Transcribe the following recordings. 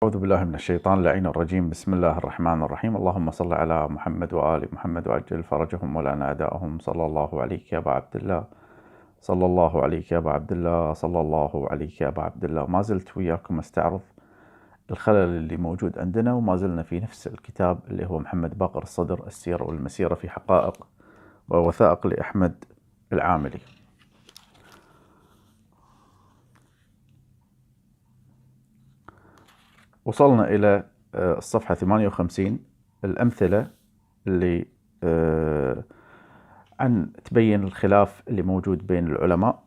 أعوذ بالله من الشيطان اللعين الرجيم. بسم الله الرحمن الرحيم. اللهم صل على محمد وآل محمد وعجل فرجهم ولا أعداءهم. صلى الله عليك يا أبا عبد الله، صلى الله عليك يا أبا عبد الله، صلى الله عليك يا أبا عبد الله. ما زلت وياكم استعرض الخلل اللي موجود عندنا، وما زلنا في نفس الكتاب اللي هو محمد باقر الصدر، السيرة والمسيرة في حقائق ووثائق لأحمد العاملي. وصلنا إلى الصفحة 58، الأمثلة اللي عن تبين الخلاف اللي موجود بين العلماء.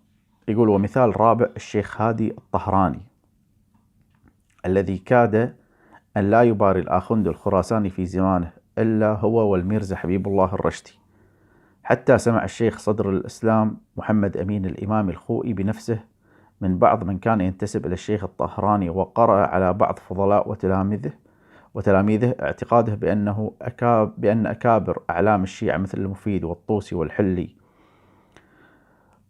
يقول: ومثال رابع الشيخ هادي الطهراني الذي كاد أن لا يباري الآخوند الخراساني في زمانه إلا هو والميرزا حبيب الله الرشدي، حتى سمع الشيخ صدر الإسلام محمد أمين الإمام الخوئي بنفسه من بعض من كان ينتسب إلى الشيخ الطهراني، وقرأ على بعض فضلاء وتلاميذه اعتقاده بأن أكابر أعلام الشيعة مثل المفيد والطوسي والحلي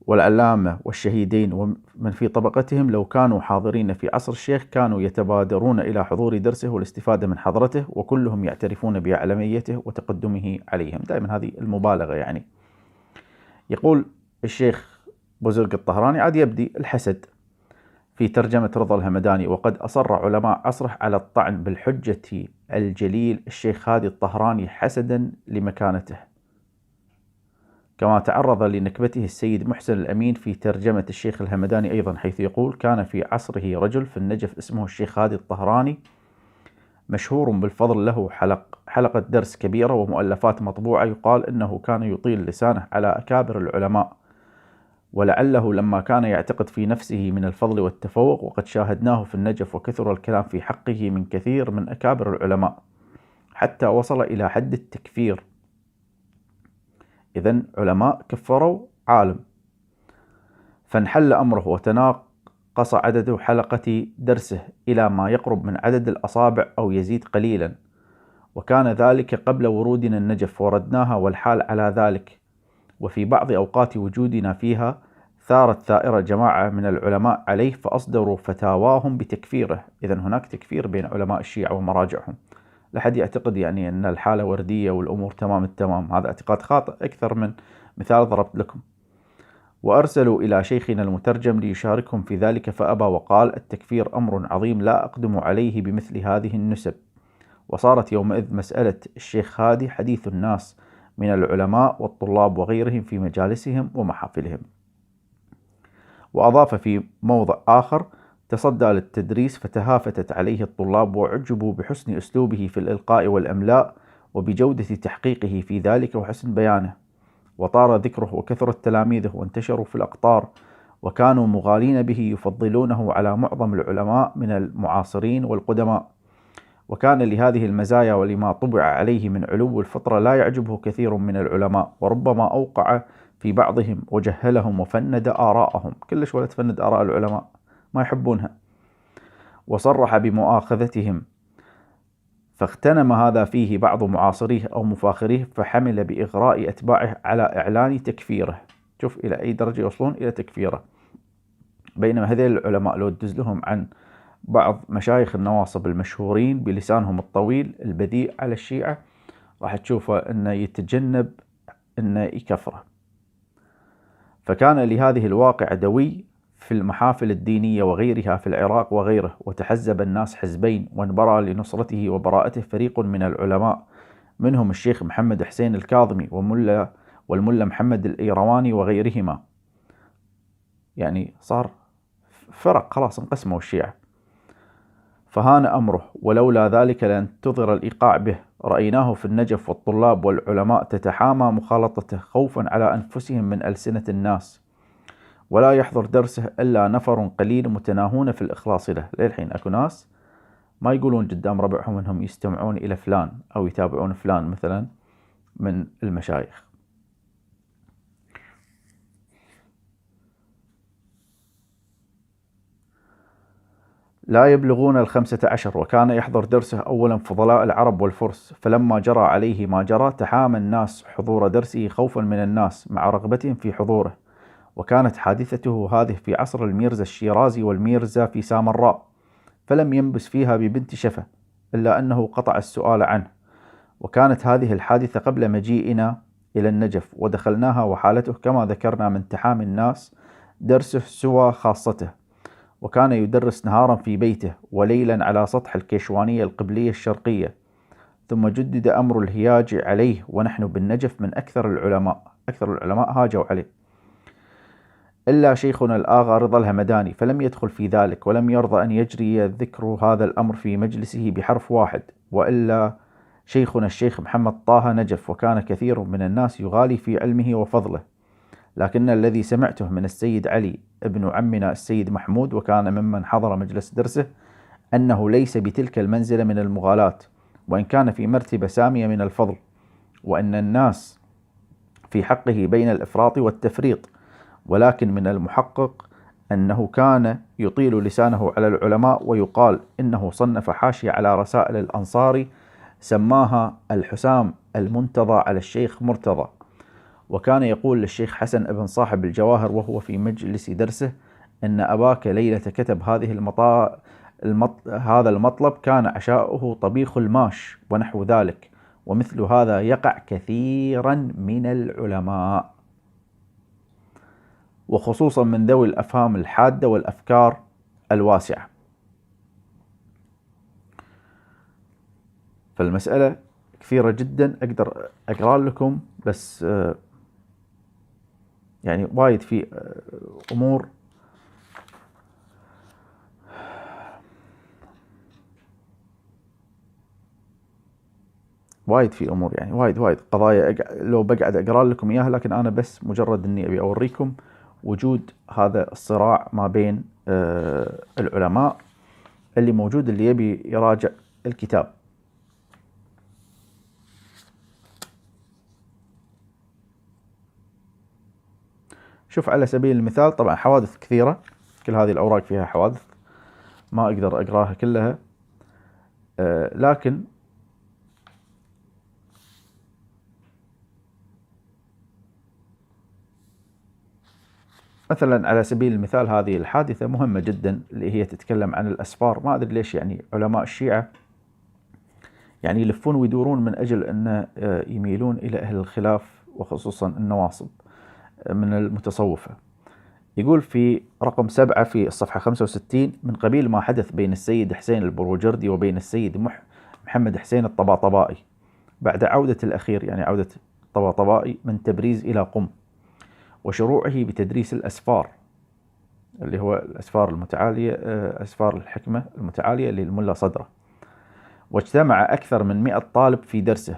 والعلامة والشهيدين ومن في طبقتهم لو كانوا حاضرين في عصر الشيخ كانوا يتبادرون إلى حضور درسه والاستفادة من حضرته، وكلهم يعترفون بأعلميته وتقدمه عليهم. دائما هذه المبالغة يعني. يقول الشيخ بوزرق الطهراني: عاد يبدي الحسد في ترجمة رضا الهمداني، وقد أصر علماء عصره على الطعن بالحجة الجليل الشيخ هادي الطهراني حسدا لمكانته، كما تعرض لنكبته السيد محسن الأمين في ترجمة الشيخ الهمداني أيضا، حيث يقول: كان في عصره رجل في النجف اسمه الشيخ هادي الطهراني مشهور بالفضل، له حلقة درس كبيرة ومؤلفات مطبوعة، يقال إنه كان يطيل لسانه على أكابر العلماء، ولعله لما كان يعتقد في نفسه من الفضل والتفوق، وقد شاهدناه في النجف وكثر الكلام في حقه من كثير من أكابر العلماء حتى وصل إلى حد التكفير. إذن علماء كفروا عالم، فانحل أمره وتناقص عدد حلقة درسه إلى ما يقرب من عدد الأصابع أو يزيد قليلا، وكان ذلك قبل ورودنا النجف وردناها والحال على ذلك. وفي بعض أوقات وجودنا فيها ثارت ثائرة جماعة من العلماء عليه فأصدروا فتاواهم بتكفيره. إذن هناك تكفير بين علماء الشيعة ومراجعهم. لحد يعتقد يعني أن الحالة وردية والأمور تمام التمام، هذا اعتقاد خاطئ أكثر من مثال ضربت لكم. وأرسلوا إلى شيخنا المترجم ليشاركهم في ذلك فأبى، وقال: التكفير أمر عظيم لا أقدم عليه بمثل هذه النسب. وصارت يومئذ مسألة الشيخ هادي حديث الناس من العلماء والطلاب وغيرهم في مجالسهم ومحافلهم. وأضاف في موضع آخر: تصدى للتدريس فتهافتت عليه الطلاب وعجبوا بحسن أسلوبه في الإلقاء والأملاء وبجودة تحقيقه في ذلك وحسن بيانه، وطار ذكره وكثرت تلاميذه وانتشروا في الأقطار، وكانوا مغالين به يفضلونه على معظم العلماء من المعاصرين والقدماء. وكان لهذه المزايا ولما طبع عليه من علو الفطرة لا يعجبه كثير من العلماء، وربما أوقع في بعضهم وجهلهم وفند آراءهم. كلش ولا تفند آراء العلماء، ما يحبونها. وصرح بمؤاخذتهم، فاغتنم هذا فيه بعض معاصريه أو مفاخريه، فحمل بإغراء أتباعه على إعلان تكفيره. شوف إلى أي درجة يوصلون، إلى تكفيره. بينما هذين العلماء لو تدز لهم عن بعض مشايخ النواصب المشهورين بلسانهم الطويل البذيء على الشيعة، راح تشوفه أنه يتجنب أنه يكفره. فكان لهذه الواقع دوي في المحافل الدينية وغيرها في العراق وغيره، وتحزب الناس حزبين، وانبرى لنصرته وبراءته فريق من العلماء، منهم الشيخ محمد حسين الكاظمي والملا محمد الإيرواني وغيرهما. يعني صار فرق، خلاص انقسموا الشيعة. فهان أمره، ولولا ذلك لانتظر الإيقاع به. رأيناه في النجف والطلاب والعلماء تتحامى مخالطته خوفا على أنفسهم من ألسنة الناس، ولا يحضر درسه إلا نفر قليل متناهون في الإخلاص له. للحين أكو ناس ما يقولون قدام ربعهم أنهم يستمعون إلى فلان أو يتابعون فلان مثلا من المشايخ. لا يبلغون 15، وكان يحضر درسه أولا فضلاء العرب والفرس، فلما جرى عليه ما جرى تحامى الناس حضور درسه خوفا من الناس مع رغبتهم في حضوره. وكانت حادثته هذه في عصر الميرزا الشيرازي والميرزا في سامراء، فلم ينبس فيها ببنت شفة إلا أنه قطع السؤال عنه. وكانت هذه الحادثة قبل مجيئنا إلى النجف، ودخلناها وحالته كما ذكرنا من تحامي الناس درسه سوى خاصته. وكان يدرس نهارا في بيته وليلا على سطح الكيشوانية القبلية الشرقية. ثم جدد أمر الهياج عليه ونحن بالنجف من أكثر العلماء هاجوا عليه، إلا شيخنا الآغا رضا الهمداني، فلم يدخل في ذلك ولم يرضى أن يجري ذكر هذا الأمر في مجلسه بحرف واحد. وإلا شيخنا الشيخ محمد طه نجف، وكان كثير من الناس يغالي في علمه وفضله. لكن الذي سمعته من السيد علي ابن عمنا السيد محمود، وكان ممن حضر مجلس درسه، أنه ليس بتلك المنزلة من المغالاة، وإن كان في مرتبة سامية من الفضل، وأن الناس في حقه بين الإفراط والتفريط، ولكن من المحقق أنه كان يطيل لسانه على العلماء، ويقال إنه صنف حاشية على رسائل الأنصاري سماها الحسام المنتظى على الشيخ مرتضى. وكان يقول للشيخ حسن ابن صاحب الجواهر وهو في مجلس درسه أن أباك ليلة كتب هذا المطلب كان عشاؤه طبيخ الماش ونحو ذلك، ومثل هذا يقع كثيرا من العلماء، وخصوصا من ذوي الأفهام الحادة والأفكار الواسعة. فالمسألة كثيرة جدا، أقدر أقرأ لكم، بس يعني وايد في أمور يعني وايد قضايا لو بقعد أقرأ لكم إياها، لكن أنا بس مجرد أني أبي أوريكم وجود هذا الصراع ما بين العلماء اللي موجود، اللي يبي يراجع الكتاب. شوف على سبيل المثال، طبعا حوادث كثيرة، كل هذه الأوراق فيها حوادث ما أقدر أقراها كلها، لكن مثلا على سبيل المثال هذه الحادثة مهمة جدا اللي هي تتكلم عن الأسفار. ما أدري ليش يعني علماء الشيعة يعني يلفون ويدورون من أجل أن يميلون إلى أهل الخلاف، وخصوصا النواصب من المتصوفة. يقول في رقم 7 في الصفحة 65: من قبيل ما حدث بين السيد حسين البروجردي وبين السيد محمد حسين الطباطبائي بعد عودة الأخير، يعني عودة الطباطبائي من تبريز إلى قم، وشروعه بتدريس الأسفار اللي هو الأسفار المتعالية، أسفار الحكمة المتعالية للملا صدرة. واجتمع أكثر من 100 طالب في درسه،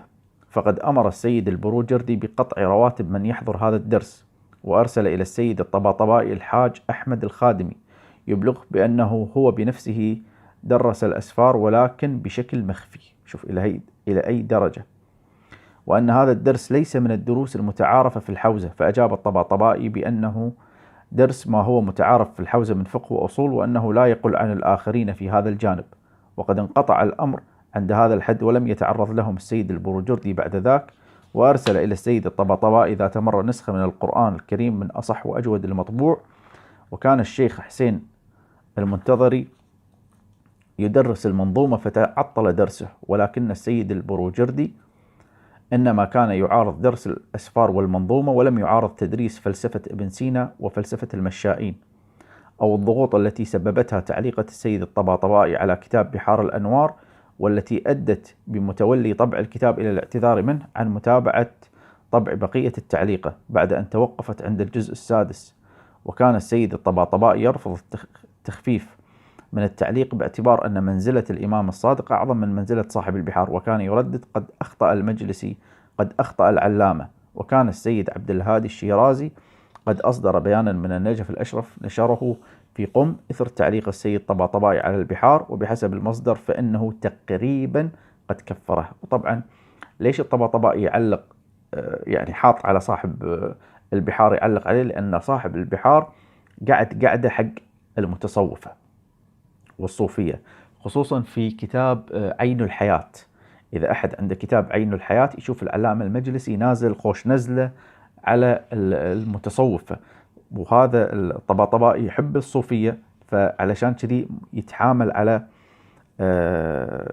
فقد أمر السيد البروجردي بقطع رواتب من يحضر هذا الدرس، وأرسل إلى السيد الطباطبائي الحاج أحمد الخادمي يبلغ بأنه هو بنفسه درس الأسفار ولكن بشكل مخفي. شوف إلى أي درجة، وأن هذا الدرس ليس من الدروس المتعارفة في الحوزة. فأجاب الطباطبائي بأنه درس ما هو متعارف في الحوزة من فقه وأصول، وأنه لا يقل عن الآخرين في هذا الجانب. وقد انقطع الأمر عند هذا الحد، ولم يتعرض لهم السيد البروجردي بعد ذاك، وأرسل إلى السيد الطباطبائي ذات مرة نسخة من القرآن الكريم من أصح وأجود المطبوع. وكان الشيخ حسين المنتظري يدرس المنظومة فتعطل درسه، ولكن السيد البروجردي إنما كان يعارض درس الأسفار والمنظومة، ولم يعارض تدريس فلسفة ابن سينا وفلسفة المشائين، أو الضغوط التي سببتها تعليقة السيد الطباطبائي على كتاب بحار الأنوار، والتي أدت بمتولي طبع الكتاب إلى الاعتذار منه عن متابعة طبع بقية التعليقة بعد أن توقفت عند الجزء السادس. وكان السيد الطباطبائي يرفض التخفيف من التعليق باعتبار أن منزلة الإمام الصادق أعظم من منزلة صاحب البحار، وكان يردد: قد أخطأ المجلسي، قد أخطأ العلامة. وكان السيد عبد الهادي الشيرازي قد أصدر بيانا من النجف الأشرف نشره في قم إثر تعليق السيد الطباطبائي على البحار، وبحسب المصدر فإنه تقريبا قد كفره. وطبعا ليش الطباطبائي يعلق يعني حاط على صاحب البحار يعلق عليه؟ لأن صاحب البحار قاعدة حق المتصوفة والصوفية، خصوصا في كتاب عين الحياة. إذا أحد عنده كتاب عين الحياة يشوف العلامة المجلسي نازل خوش نزلة على المتصوفة، وهذا الطباطبائي يحب الصوفية، فعلشان كذي يتحامل على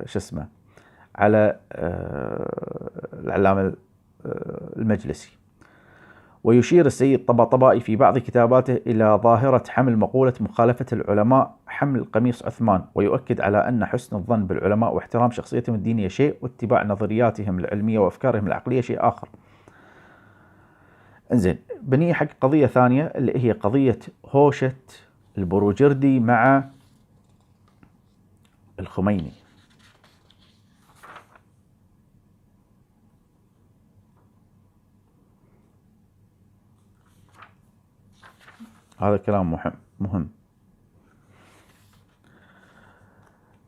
شو اسمه على العلامة المجلسي. ويشير السيد طباطبائي في بعض كتاباته إلى ظاهرة حمل مقولة مخالفة العلماء حمل قميص عثمان، ويؤكد على أن حسن الظن بالعلماء واحترام شخصيتهم الدينية شيء، واتباع نظرياتهم العلمية وأفكارهم العقلية شيء آخر. انزين، بنية حق قضية ثانية اللي هي قضية هوشة البروجردي مع الخميني. هذا كلام مهم.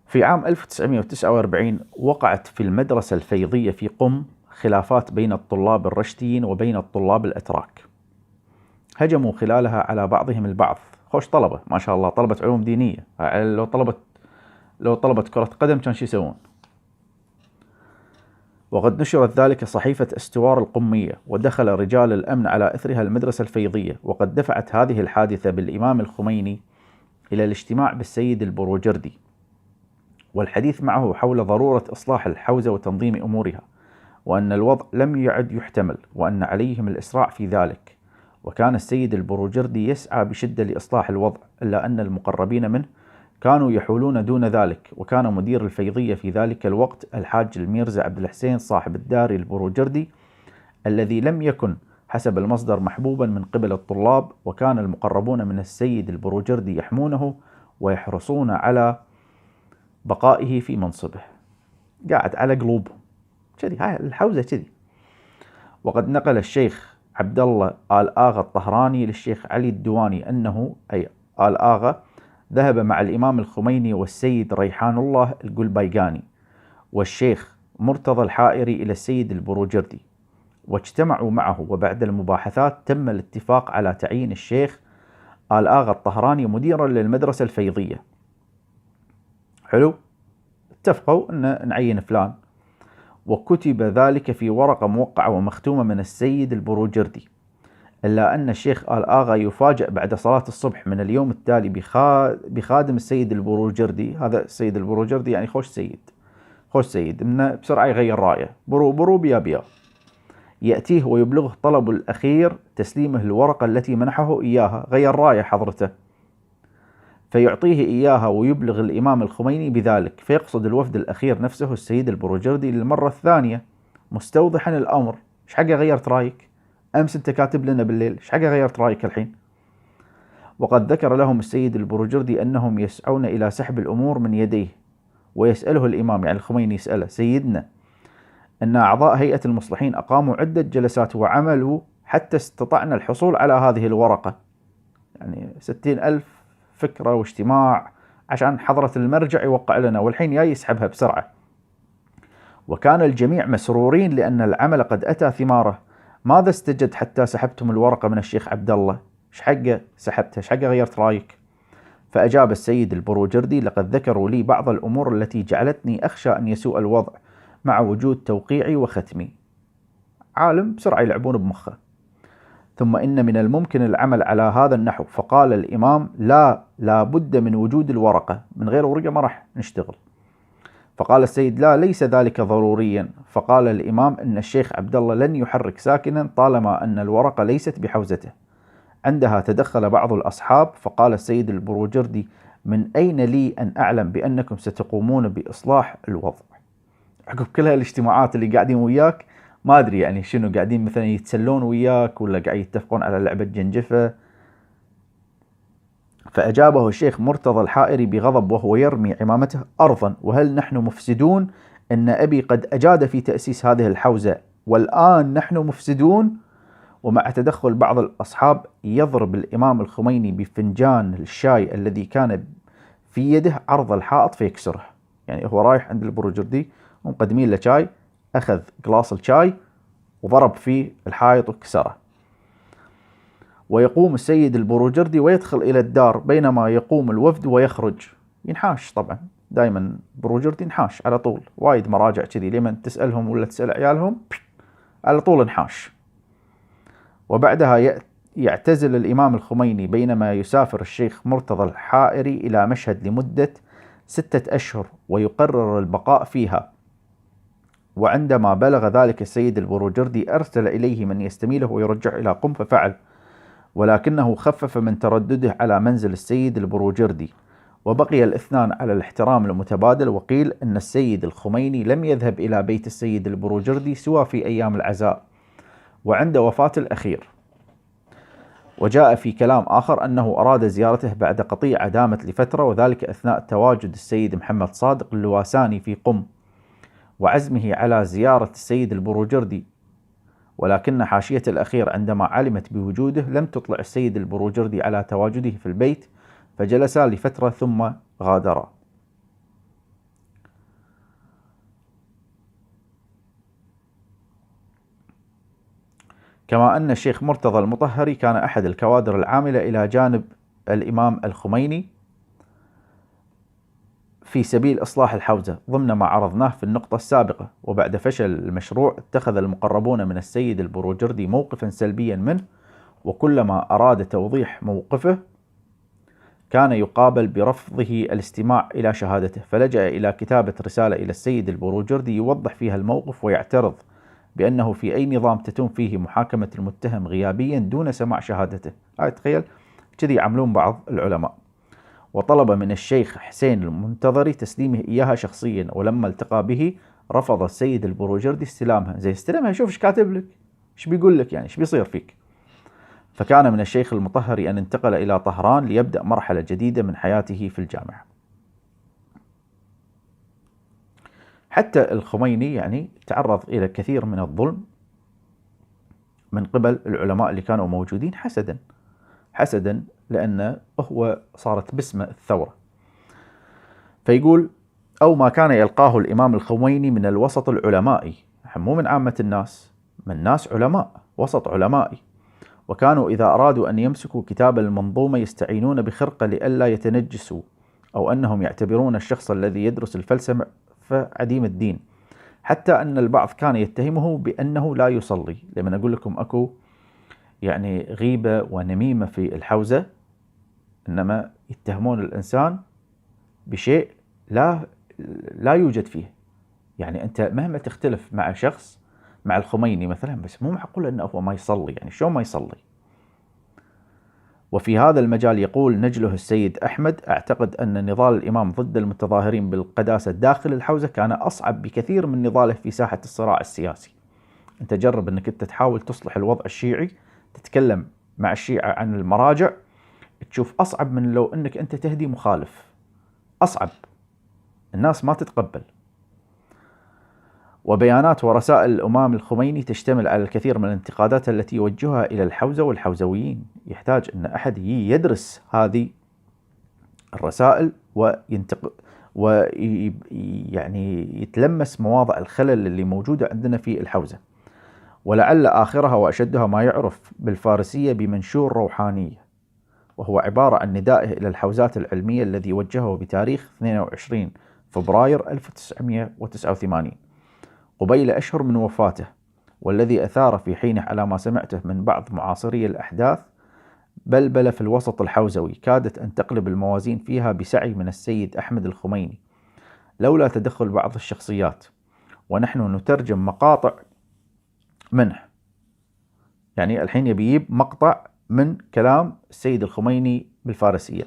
في عام 1949 وقعت في المدرسة الفيضية في قم خلافات بين الطلاب الرشديين وبين الطلاب الأتراك، هجموا خلالها على بعضهم البعض. خوش طلبة ما شاء الله، طلبة علوم دينية، لو طلبة كرة قدم كان شو يسوون. وقد نشرت ذلك صحيفة استوار القمية، ودخل رجال الأمن على إثرها المدرسة الفيضية، وقد دفعت هذه الحادثة بالإمام الخميني إلى الاجتماع بالسيد البروجردي والحديث معه حول ضرورة إصلاح الحوزة وتنظيم أمورها، وأن الوضع لم يعد يحتمل، وأن عليهم الإسراع في ذلك. وكان السيد البروجردي يسعى بشدة لإصلاح الوضع، إلا أن المقربين منه كانوا يحولون دون ذلك. وكان مدير الفيضية في ذلك الوقت الحاج الميرزا عبد الحسين صاحب الدار البروجردي، الذي لم يكن حسب المصدر محبوبا من قبل الطلاب، وكان المقربون من السيد البروجردي يحمونه ويحرصون على بقائه في منصبه، قاعد على قلوبهم كذي، هاي الحوزة كذي. وقد نقل الشيخ عبد الله آل آغا الطهراني للشيخ علي الدواني أنه أي آل آغا ذهب مع الإمام الخميني والسيد ريحان الله القلبيقاني والشيخ مرتضى الحائري إلى السيد البروجردي، واجتمعوا معه. وبعد المباحثات تم الاتفاق على تعيين الشيخ آل آغا الطهراني مديرا للمدرسة الفيضية. حلو، اتفقوا أن نعين فلان، وكتب ذلك في ورقة موقعة ومختومة من السيد البروجردي. إلا أن الشيخ آل آغا يفاجأ بعد صلاة الصبح من اليوم التالي بخادم السيد البروجردي. هذا السيد البروجردي يعني خوش سيد إنه بسرعة يغير رأيه، برو بيا يأتيه ويبلغه طلب الأخير تسليمه الورقة التي منحه إياها، غير رأيه حضرته، فيعطيه إياها ويبلغ الإمام الخميني بذلك. فيقصد الوفد الأخير نفسه السيد البروجردي للمرة الثانية مستوضحا الأمر: إيش حقه غيرت رأيك؟ أمس أنت كاتب لنا بالليل، إيش حقه غيرت رأيك الحين؟ وقد ذكر لهم السيد البروجردي أنهم يسعون إلى سحب الأمور من يديه. ويسأله الإمام يعني الخميني يسأله: سيدنا، أن أعضاء هيئة المصلحين أقاموا عدة جلسات وعملوا حتى استطعنا الحصول على هذه الورقة، يعني 60,000 فكرة واجتماع عشان حضرة المرجع يوقع لنا، والحين جاي يسحبها بسرعة. وكان الجميع مسرورين لأن العمل قد أتى ثماره. ماذا استجد حتى سحبتم الورقة من الشيخ عبد الله؟ إيش حقه سحبتها؟ إيش حقه غيرت رأيك؟ فأجاب السيد البروجردي: لقد ذكروا لي بعض الأمور التي جعلتني أخشى أن يسوء الوضع مع وجود توقيعي وختمي. عالم بسرعة يلعبون بمخه. ثم إن من الممكن العمل على هذا النحو. فقال الإمام: لا بد من وجود الورقة، من غير ورقة ما راح نشتغل. فقال السيد: لا، ليس ذلك ضروريا. فقال الإمام: إن الشيخ عبد الله لن يحرك ساكنا طالما أن الورقة ليست بحوزته. عندها تدخل بعض الأصحاب، فقال السيد البروجردي: من أين لي أن أعلم بأنكم ستقومون بإصلاح الوضع؟ عقب كل هالاجتماعات اللي قاعدين وياك، ما أدري يعني شنو، قاعدين مثلا يتسلون وياك ولا قاعد يتفقون على لعبة جنجفة. فأجابه الشيخ مرتضى الحائري بغضب وهو يرمي عمامته أرضا: وهل نحن مفسدون؟ إن أبي قد أجاد في تأسيس هذه الحوزة والآن نحن مفسدون؟ ومع تدخل بعض الأصحاب يضرب الإمام الخميني بفنجان الشاي الذي كان في يده عرض الحائط فيكسره. يعني هو رايح عند البروجردي ومقدمين له شاي، أخذ قلاص الشاي وضرب فيه الحائط وكسره. ويقوم السيد البروجردي ويدخل إلى الدار، بينما يقوم الوفد ويخرج. ينحاش طبعا، دائما بروجردي ينحاش على طول. وايد مراجع كذي لمن تسألهم ولا تسأل عيالهم على طول انحاش. وبعدها يعتزل الإمام الخميني، بينما يسافر الشيخ مرتضى الحائري إلى مشهد لمدة 6 أشهر ويقرر البقاء فيها. وعندما بلغ ذلك السيد البروجردي أرسل إليه من يستميله ويرجع إلى قم ففعل، ولكنه خفف من تردده على منزل السيد البروجردي، وبقي الاثنان على الاحترام المتبادل. وقيل أن السيد الخميني لم يذهب إلى بيت السيد البروجردي سوى في أيام العزاء وعند وفاة الأخير. وجاء في كلام آخر أنه أراد زيارته بعد قطيعة دامت لفترة، وذلك أثناء تواجد السيد محمد صادق اللواساني في قم وعزمه على زيارة السيد البروجردي، ولكن حاشية الأخير عندما علمت بوجوده لم تطلع السيد البروجردي على تواجده في البيت، فجلسا لفترة ثم غادرا. كما أن الشيخ مرتضى المطهري كان أحد الكوادر العاملة إلى جانب الإمام الخميني في سبيل إصلاح الحوزة ضمن ما عرضناه في النقطة السابقة. وبعد فشل المشروع اتخذ المقربون من السيد البروجردي موقفا سلبيا منه، وكلما أراد توضيح موقفه كان يقابل برفضه الاستماع إلى شهادته، فلجأ إلى كتابة رسالة إلى السيد البروجردي يوضح فيها الموقف ويعترض بأنه في أي نظام تتم فيه محاكمة المتهم غيابيا دون سماع شهادته. تخيل كذي يعملون بعض العلماء. وطلب من الشيخ حسين المنتظري تسليمه إياها شخصيا، ولما التقى به رفض السيد البروجردي استلامها. زي استلمها، شوف ايش كاتب لك، ايش بيقول لك، يعني ايش بيصير فيك. فكان من الشيخ المطهري أن انتقل إلى طهران ليبدأ مرحلة جديدة من حياته في الجامعة. حتى الخميني يعني تعرض إلى كثير من الظلم من قبل العلماء اللي كانوا موجودين حسدا لأنه هو صارت باسمه الثورة. فيقول: أو ما كان يلقاه الإمام الخميني من الوسط العلمائي، مو من عامة الناس، من ناس علماء، وسط علمائي، وكانوا إذا أرادوا أن يمسكوا كتاب المنظومة يستعينون بخرقة لئلا يتنجسوا، أو أنهم يعتبرون الشخص الذي يدرس الفلسفة عديم الدين، حتى أن البعض كان يتهمه بأنه لا يصلي. لما أقول لكم أكو يعني غيبة ونميمة في الحوزة، إنما يتهمون الإنسان بشيء لا يوجد فيه. يعني أنت مهما تختلف مع شخص، مع الخميني مثلا، بس مو معقول أنه هو ما يصلي، يعني شو ما يصلي. وفي هذا المجال يقول نجله السيد أحمد: أعتقد أن نضال الإمام ضد المتظاهرين بالقداسة داخل الحوزة كان أصعب بكثير من نضاله في ساحة الصراع السياسي. أنت جرب أنك أنت تحاول تصلح الوضع الشيعي، تتكلم مع الشيعة عن المراجع، تشوف أصعب من لو أنك أنت تهدي مخالف. أصعب، الناس ما تتقبل. وبيانات ورسائل الإمام الخميني تشتمل على الكثير من الانتقادات التي يوجهها إلى الحوزة والحوزويين. يحتاج أن أحد يدرس هذه الرسائل ويعني يتلمس مواضع الخلل اللي موجودة عندنا في الحوزة. ولعل آخرها وأشدها ما يعرف بالفارسية بمنشور روحانية، وهو عبارة عن ندائه إلى الحوزات العلمية الذي وجهه بتاريخ 22 فبراير 1989 قبيل أشهر من وفاته، والذي أثار في حينه على ما سمعته من بعض معاصري الأحداث بلبلة في الوسط الحوزوي كادت أن تقلب الموازين فيها بسعي من السيد أحمد الخميني لولا تدخل بعض الشخصيات، ونحن نترجم مقاطع منه. يعني الحين يبيب مقطع من كلام السيد الخميني بالفارسية.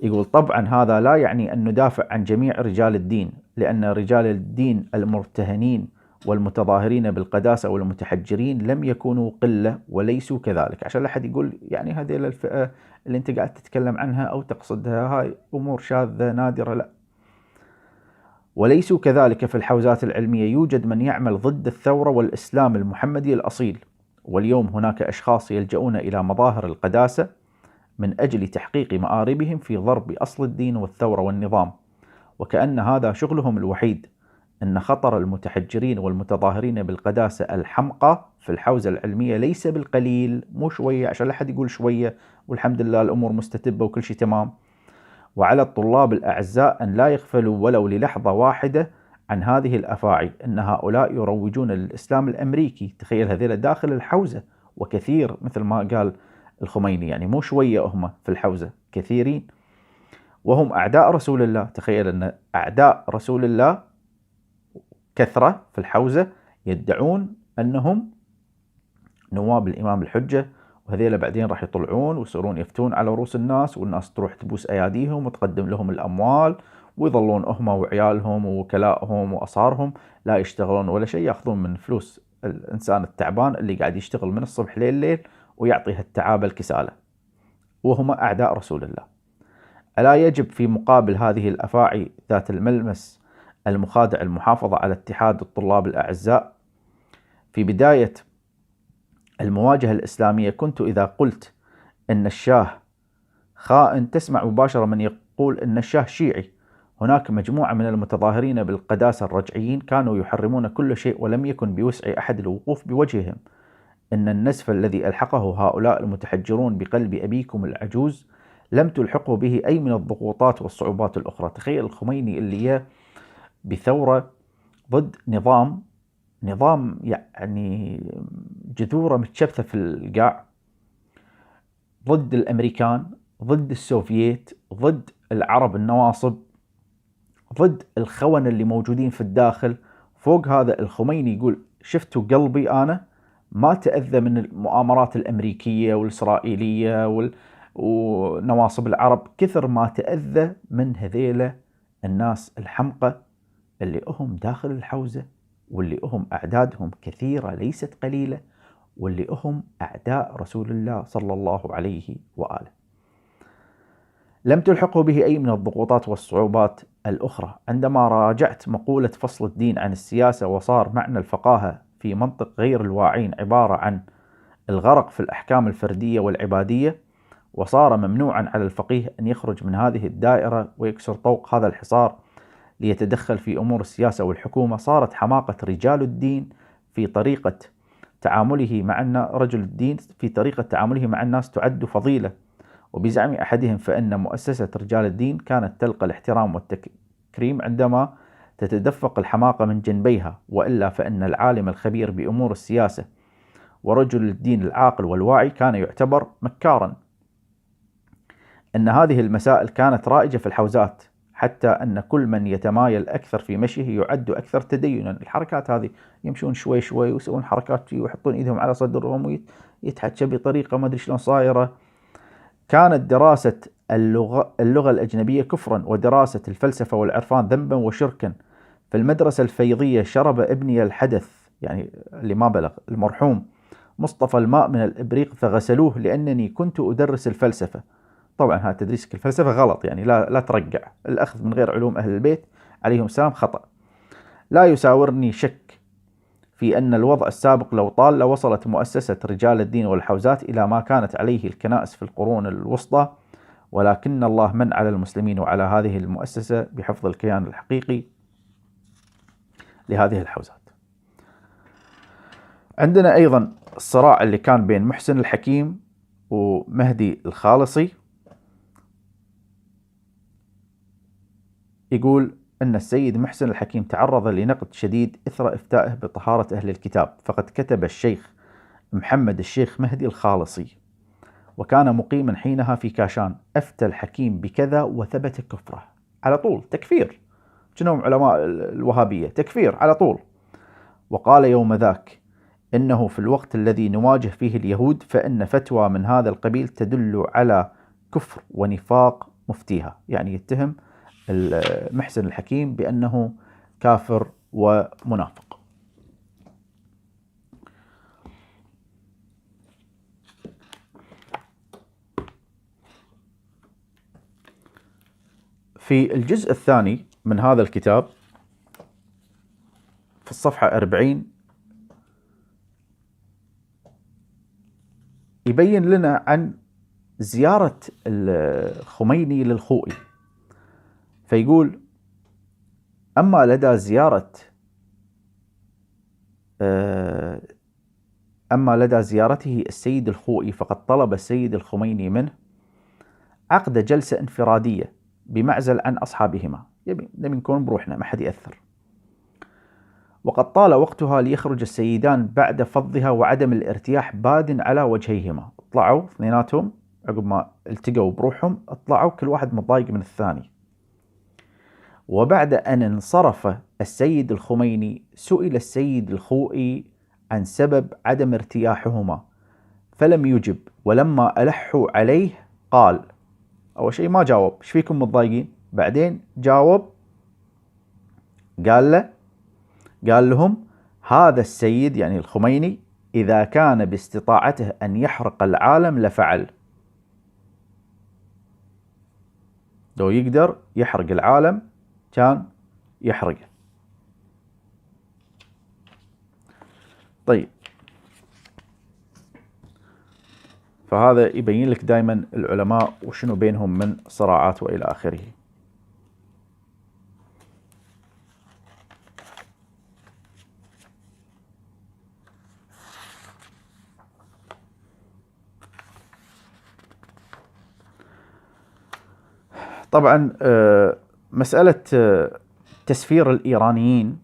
يقول: طبعا هذا لا يعني أن ندافع عن جميع رجال الدين، لأن رجال الدين المرتهنين والمتظاهرين بالقداسة والمتحجرين لم يكونوا قلة وليسوا كذلك. عشان لا أحد يقول يعني هذه الفئة اللي أنت قاعد تتكلم عنها أو تقصدها هاي أمور شاذة نادرة، لا، وليسوا كذلك. في الحوزات العلمية يوجد من يعمل ضد الثورة والإسلام المحمدي الأصيل، واليوم هناك أشخاص يلجؤون إلى مظاهر القداسة من أجل تحقيق مآربهم في ضرب أصل الدين والثورة والنظام، وكأن هذا شغلهم الوحيد. أن خطر المتحجرين والمتظاهرين بالقداسة الحمقى في الحوزة العلمية ليس بالقليل، مو شوية، عشان لا أحد يقول شوية والحمد لله الأمور مستتبة وكل شيء تمام. وعلى الطلاب الأعزاء أن لا يغفلوا ولو للحظة واحدة عن هذه الأفاعي، أن هؤلاء يروجون للإسلام الأمريكي. تخيل هذيلا داخل الحوزة، وكثير مثل ما قال الخميني، يعني مو شوية هم في الحوزة، كثيرين. وهم أعداء رسول الله. تخيل أن أعداء رسول الله كثرة في الحوزة يدعون أنهم نواب الإمام الحجة، وهذيلا بعدين راح يطلعون ويصيرون يفتون على رؤوس الناس، والناس تروح تبوس أياديهم وتقدم لهم الأموال، ويظلون هم وعيالهم ووكلائهم وأصهارهم لا يشتغلون ولا شيء، يأخذون من فلوس الإنسان التعبان اللي قاعد يشتغل من الصبح لليل ويعطيها التعابة الكسالة، وهم أعداء رسول الله. ألا يجب في مقابل هذه الأفاعي ذات الملمس المخادع المحافظة على اتحاد الطلاب الأعزاء؟ في بداية المواجهة الإسلامية كنت إذا قلت أن الشاه خائن تسمع مباشرة من يقول أن الشاه شيعي. هناك مجموعة من المتظاهرين بالقداسة الرجعيين كانوا يحرمون كل شيء، ولم يكن بوسع أحد الوقوف بوجههم. إن النزف الذي ألحقه هؤلاء المتحجرون بقلب أبيكم العجوز لم تلحقه به أي من الضغوطات والصعوبات الأخرى. تخيل الخميني اللي بثورة ضد نظام يعني جذوره متشبثة في القاع، ضد الأمريكان، ضد السوفييت، ضد العرب النواصب، ضد الخونة اللي موجودين في الداخل. فوق هذا الخميني يقول شفتوا قلبي أنا ما تأذى من المؤامرات الأمريكية والإسرائيلية ونواصب العرب كثر ما تأذى من هذيلة الناس الحمقى اللي هم داخل الحوزة، واللي هم أعدادهم كثيرة ليست قليلة، واللي هم أعداء رسول الله صلى الله عليه وآله. لم تلحقه به أي من الضغوطات والصعوبات الأخرى. عندما راجعت مقولة فصل الدين عن السياسة وصار معنى الفقاهة في منطق غير الواعين عبارة عن الغرق في الأحكام الفردية والعبادية، وصار ممنوعا على الفقيه أن يخرج من هذه الدائرة ويكسر طوق هذا الحصار ليتدخل في أمور السياسة والحكومة، صارت حماقة رجال الدين في طريقة تعامله مع رجل الدين في طريقة تعامله مع الناس تعد فضيلة. وبزعم أحدهم فإن مؤسسة رجال الدين كانت تلقى الاحترام والتكريم عندما تتدفق الحماقة من جنبيها، وإلا فإن العالم الخبير بأمور السياسة ورجل الدين العاقل والواعي كان يعتبر مكارا. أن هذه المسائل كانت رائجة في الحوزات، حتى أن كل من يتمايل أكثر في مشيه يعد أكثر تدينا. الحركات هذه يمشون شوي شوي ويسوون حركات ويحطون إيدهم على صدرهم ويتحكى بطريقة ما أدري شلون صايرة. كانت دراسة اللغة الأجنبية كفرا، ودراسة الفلسفة والعرفان ذنبا وشركا. في المدرسة الفيضية شرب ابني الحدث، يعني اللي ما بلغ، المرحوم مصطفى الماء من الإبريق فغسلوه لأنني كنت أدرس الفلسفة. طبعا هذا تدريسك الفلسفة غلط، يعني لا ترجع. الأخذ من غير علوم أهل البيت عليهم السلام خطأ. لا يساورني شك في أن الوضع السابق لو طال لوصلت مؤسسة رجال الدين والحوزات إلى ما كانت عليه الكنائس في القرون الوسطى، ولكن الله من على المسلمين وعلى هذه المؤسسة بحفظ الكيان الحقيقي لهذه الحوزات. عندنا أيضا الصراع اللي كان بين محسن الحكيم ومهدي الخالصي. يقول أن السيد محسن الحكيم تعرض لنقد شديد إثر إفتائه بطهارة أهل الكتاب، فقد كتب الشيخ محمد الشيخ مهدي الخالصي وكان مقيما حينها في كاشان، أفتى الحكيم بكذا وثبت كفره على طول. تكفير، جنوم علماء الوهابية تكفير على طول. وقال يوم ذاك إنه في الوقت الذي نواجه فيه اليهود فإن فتوى من هذا القبيل تدل على كفر ونفاق مفتيها، يعني يتهم محسن الحكيم بأنه كافر ومنافق. في الجزء الثاني من هذا الكتاب في الصفحة 40 يبين لنا عن زيارة الخميني للخوئي، فيقول أما لدى زيارته السيد الخوئي فقد طلب السيد الخميني منه عقد جلسة انفرادية بمعزل عن أصحابهما، نبي نكون بروحنا ما حد يأثر. وقد طال وقتها ليخرج السيدان بعد فضها وعدم الارتياح باد على وجهيهما. طلعوا اثنيناتهم عقب ما التقوا بروحهم اطلعوا كل واحد متضايق من الثاني. وبعد أن انصرف السيد الخميني سئل السيد الخوئي عن سبب عدم ارتياحهما فلم يجب، ولما ألحوا عليه قال، أول شيء ما جاوب ايش فيكم متضايقين، بعدين جاوب قال لهم هذا السيد يعني الخميني إذا كان باستطاعته أن يحرق العالم لفعل، لو يقدر يحرق العالم كان يحرقه. طيب، فهذا يبين لك دائما العلماء وشنو بينهم من صراعات وإلى آخره. طبعا مسألة تسفير الإيرانيين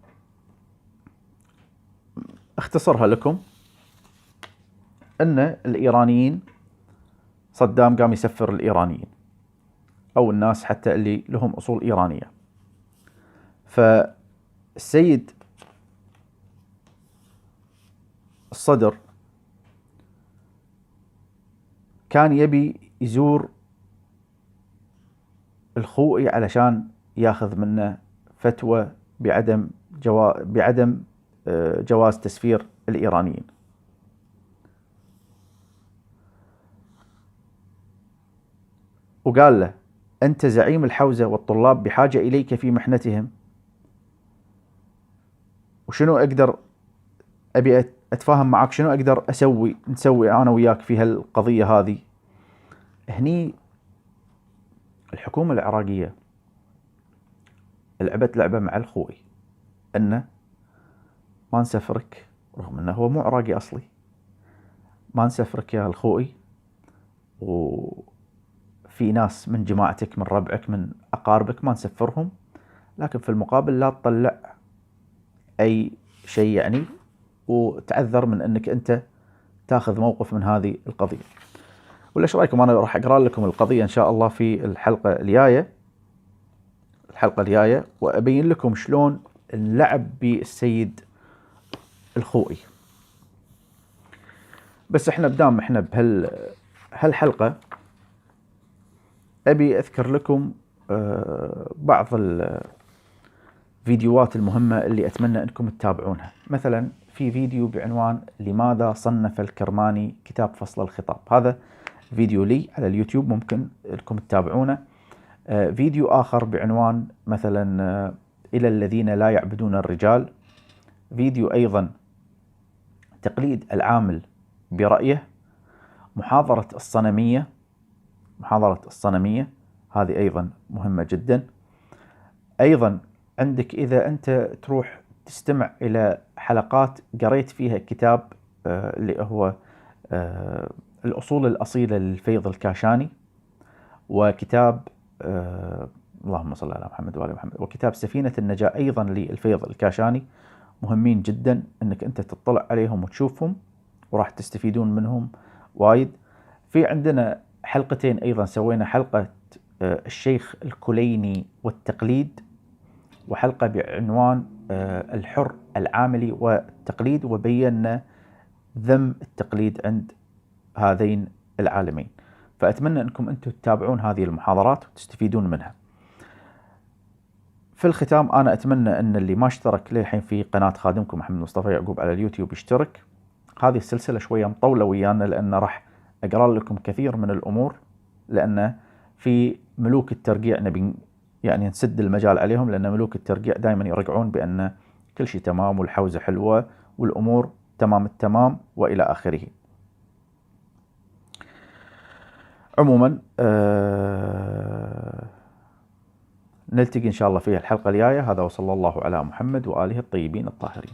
اختصرها لكم، أن الإيرانيين صدام قام يسفر الإيرانيين أو الناس حتى اللي لهم أصول إيرانية. فالسيد الصدر كان يبي يزور الخوئي علشان ياخذ منه فتوى بعدم جواز تسفير الإيرانيين. وقال له أنت زعيم الحوزة والطلاب بحاجة إليك في محنتهم، وشنو أقدر أبي أتفاهم معك، شنو أقدر نسوي أنا وياك في هالقضية هذه. هني الحكومة العراقية لعبت لعبة مع الخوئي، أنه ما نسفرك، رغم أنه هو مو عراقي أصلي، ما نسفرك يا الخوئي، وفي ناس من جماعتك من ربعك من أقاربك ما نسفرهم، لكن في المقابل لا تطلع أي شيء يعني، وتعذر من أنك أنت تاخذ موقف من هذه القضية. ولا ايش رايكم انا راح اقرا لكم القضيه ان شاء الله في الحلقه الجايه، وابين لكم شلون نلعب بالسيد الخوئي. بس احنا بدام احنا بهالحلقه ابي اذكر لكم بعض الفيديوهات المهمه اللي اتمنى انكم تتابعونها. مثلا في فيديو بعنوان لماذا صنف الكرماني كتاب فصل الخطاب، هذا فيديو لي على اليوتيوب ممكن لكم تتابعونه. فيديو آخر بعنوان مثلا إلى الذين لا يعبدون الرجال. فيديو أيضا تقليد العامل برأيه. محاضرة الصنمية هذه أيضا مهمة جدا. أيضا عندك إذا أنت تروح تستمع إلى حلقات قريت فيها كتاب اللي هو الأصول الأصيلة للفيض الكاشاني، وكتاب اللهم صل على محمد وآل محمد، وكتاب سفينة النجاة أيضا للفيض الكاشاني، مهمين جدا أنك أنت تطلع عليهم وتشوفهم، وراح تستفيدون منهم وايد. في عندنا حلقتين أيضا سوينا، حلقة الشيخ الكليني والتقليد، وحلقة بعنوان الحر العاملي والتقليد، وبينا ذم التقليد عند هذين العالمين. فأتمنى أنكم أنتم تتابعون هذه المحاضرات وتستفيدون منها. في الختام أنا أتمنى أن اللي ما اشترك للحين في قناة خادمكم محمد مصطفى يعقوب على اليوتيوب يشترك. هذه السلسلة شوية مطولة ويانا، لأن راح أقرأ لكم كثير من الأمور، لأن في ملوك الترقيع نبي يعني نسد المجال عليهم، لأن ملوك الترقيع دائما يرجعون بأن كل شيء تمام والحوزة حلوة والأمور تمام التمام وإلى آخره. عموما نلتقي إن شاء الله في الحلقة الجاية. هذا وصلى الله على محمد وآله الطيبين الطاهرين.